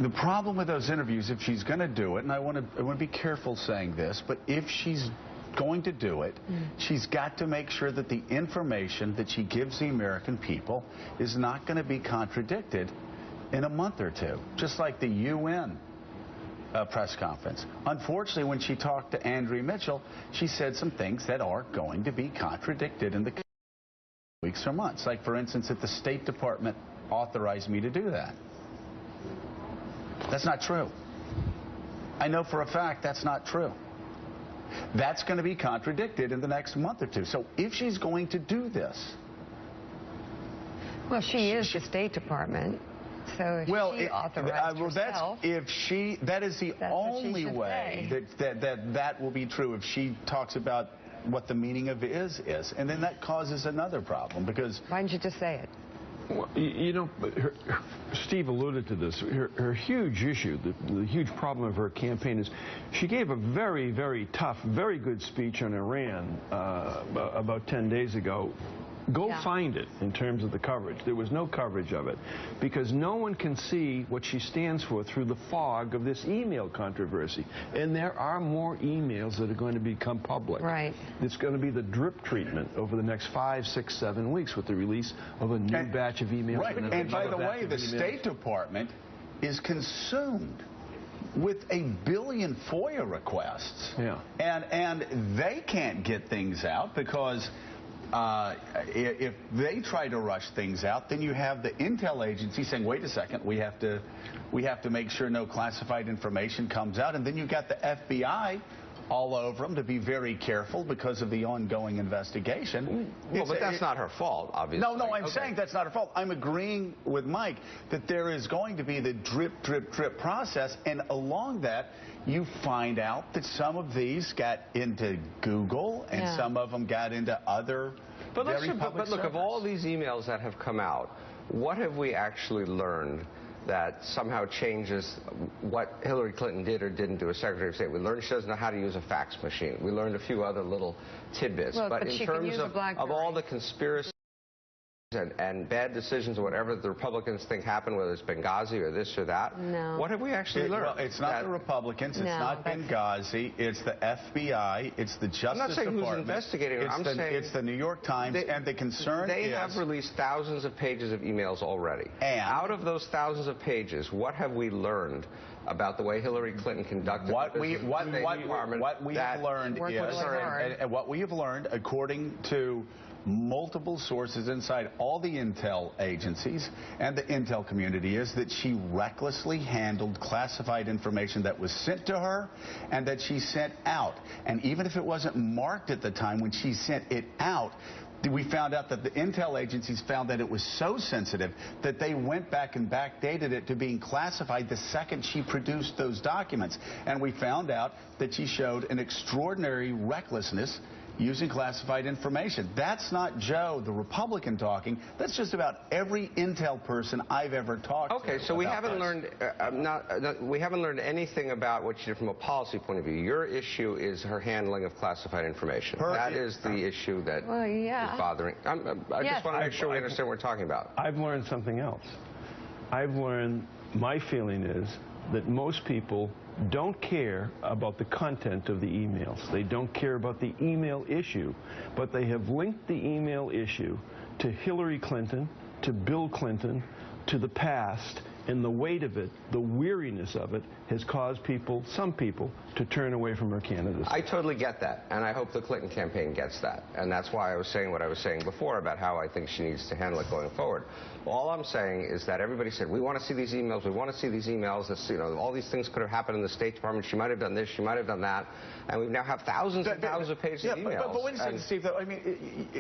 The problem with those interviews, if she's going to do it, and I want to be careful saying this, but if she's going to do it, she's got to make sure that the information that she gives the American people is not going to be contradicted in a month or two, just like the UN press conference. Unfortunately, when she talked to Andrea Mitchell, she said some things that are going to be contradicted in the weeks or months. Like, for instance, that the State Department authorized me to do that. That's not true. I know for a fact that's not true. That's going to be contradicted in the next month or two. So if she's going to do this... Well, she is the State Department. So if she authorized herself, that is the only way that will be true, if she talks about what the meaning of is. And then that causes another problem, because... Why didn't you just say it? Well, you know, Steve alluded to this. Her huge issue, the huge problem of her campaign is she gave a very, very tough, very good speech on Iran about 10 days ago. Go find it in terms of the coverage. There was no coverage of it because no one can see what she stands for through the fog of this email controversy. And there are more emails that are going to become public. Right. It's going to be the drip treatment over the next 5, 6, 7 weeks with the release of a new batch of emails. Right. And by the way, the State Department is consumed with 1 billion FOIA requests. Yeah. And they can't get things out because... if they try to rush things out, then you have the intel agency saying, wait a second, we have to make sure no classified information comes out. And then you've got the FBI all over them to be very careful because of the ongoing investigation. Well, but that's not her fault, obviously. No, I'm saying that's not her fault. I'm agreeing with Mike that there is going to be the drip, drip, drip process, and along that, you find out that some of these got into Google and some of them got into other But look, of all these emails that have come out, what have we actually learned that somehow changes what Hillary Clinton did or didn't do as Secretary of State? We learned she doesn't know how to use a fax machine. We learned a few other little tidbits. Well, but in terms of all the conspiracies and bad decisions or whatever the Republicans think happened, whether it's Benghazi or this or that, what have we actually learned? Well, it's not the Republicans, it's not Benghazi, it's the FBI, it's the Justice Department. I'm not saying who's investigating it. I'm saying it's the New York Times, and the concern is... They have released thousands of pages of emails already. And out of those thousands of pages, what have we learned about the way Hillary Clinton conducted what we have learned, according to multiple sources inside all the intel agencies and the intel community, is that she recklessly handled classified information that was sent to her and that she sent out. And even if it wasn't marked at the time when she sent it out, we found out that the intel agencies found that it was so sensitive that they went back and backdated it to being classified the second she produced those documents. And we found out that she showed an extraordinary recklessness using classified information. That's not Joe, the Republican, talking. That's just about every intel person I've ever talked to. Okay, so we haven't learned we haven't learned anything about what she did from a policy point of view. Your issue is her handling of classified information. That is the issue that is bothering. I just want to make sure we understand what we're talking about. I've learned something else. I've learned, my feeling is that most people don't care about the content of the emails. They don't care about the email issue, but they have linked the email issue to Hillary Clinton, to Bill Clinton, to the past, and the weight of it, the weariness of it, has caused people, some people, to turn away from her candidacy. I totally get that, and I hope the Clinton campaign gets that. And that's why I was saying what I was saying before about how I think she needs to handle it going forward. All I'm saying is that everybody said, we want to see these emails, we want to see these emails. This, you know, all these things could have happened in the State Department. She might have done this, she might have done that. And we now have thousands and thousands of pages of emails. But wait a second, Steve, though. I mean,